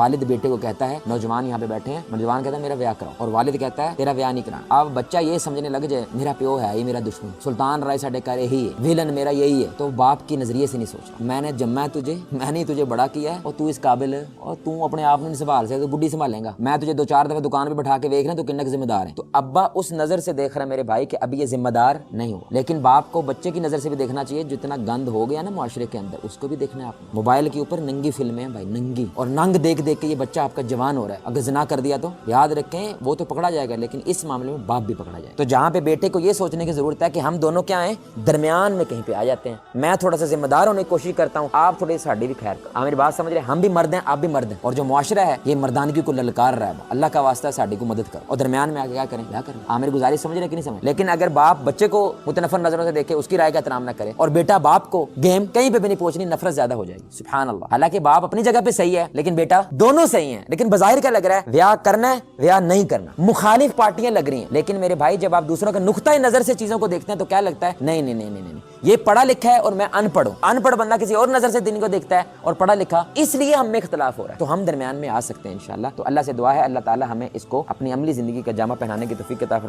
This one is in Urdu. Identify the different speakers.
Speaker 1: والد بیٹے کو کہتا ہے، نوجوان یہاں پہ بیٹھے ہیں، نوجوان کہتا ہے میرا بیاہ کراؤ، اور والد کہتا ہے تیرا بیاہ نہیں کرانا۔ اب بچہ یہ سمجھنے لگ جائے میرا پیو ہے یہ میرا دشمن، سلطان رائے ساڈے گھر یہی ہے، ویلن میرا یہی ہے، تو باپ کی نظریے سے نہیں سوچ رہا میں نے جمع تجھے، میں نے تجھے بڑا کیا ہے اور تو اس قابل ہے اور تو اپنے آپ نہیں سنبھال سکے تو بڈھی سنبھالیں گا، میں تجھے 2-4 دفعہ دکان پہ بٹھا کے دیکھ رہا ہوں تو کننے کے ذمہ دار ہیں۔ تو ابا اس نظر سے دیکھ رہا ہے میرے بھائی کہ ابھی یہ ذمہ دار نہیں ہو، لیکن باپ کو بچے کی نظر سے بھی دیکھنا چاہیے، جتنا گند ہو گیا نا معاشرے کے اندر اس کو بھی دیکھنا ہے آپ نے۔ موبائل کے اوپر ننگی فلمیں ہیں بھائی، ننگی، اور ننگ دیکھ دیکھ کے یہ بچہ آپ کا جوان ہو رہا ہے، اگر زنا کر دیا تو یاد رکھیں وہ تو پکڑا جائے گا، لیکن اس معاملے میں باپ بھی پکڑا جائے۔ تو جہاں پہ بیٹے کو یہ سوچنے کی ضرورت ہے کہ ہم دونوں کیا ہیں، درمیان میں کہیں پہ آ جاتے ہیں، میں تھوڑا سا ذمہ دار ہونے کی کوشش کرتا ہوں، آپ تھوڑی ساڈی بھی خیر کرو، آپ میری بات سمجھ رہے ہیں، ہم بھی مرد ہیں آپ بھی مرد ہیں، اور جو معاشرہ ہے یہ مردانگی کو للکار رہا ہے، اللہ کا واسطہ ہے ساڈی کو مدد کرو، اور درمیان میں آ کے کیا کریں، کیا کریں، آپ میری گزارش سمجھ رہے ہیں کہ نہیں سمجھ۔ لیکن اگر باپ بچے کو متنفر نظروں سے دیکھے، اس کی رائے کا احترام نہ کرے، اور بیٹا باپ کو گیم کہیں پہ بھی نہیں پہنچنی، نفرت زیادہ ہو جائے گی، سبحان اللہ۔ حالانکہ باپ اپنی جگہ پہ صحیح ہے لیکن بیٹا دونوں صحیح ہیں، لیکن بظاہر کیا لگ رہا ہے، بیاہ کرنا ہے بیاہ نہیں کرنا، مخالف پارٹیاں لگ رہی ہیں، لیکن میرے بھائی جب آپ دوسروں کا نقطۂ نظر سے چیزوں کو دیکھتے ہیں تو کیا لگتا ہے، نہیں نہیں نہیں نہیں نہیں، یہ پڑھا لکھا ہے اور میں ان پڑھ ہوں، ان پڑھ بندہ کسی اور نظر سے دین کو دیکھتا ہے اور پڑھا لکھا، اس لیے ہم میں اختلاف ہو رہا ہے، تو ہم درمیان میں آ سکتے ہیں انشاءاللہ۔ تو اللہ سے دعا ہے اللہ تعالی ہمیں اس کو اپنی عملی زندگی کا جامہ پہنانے کی توفیق عطا فرمائے۔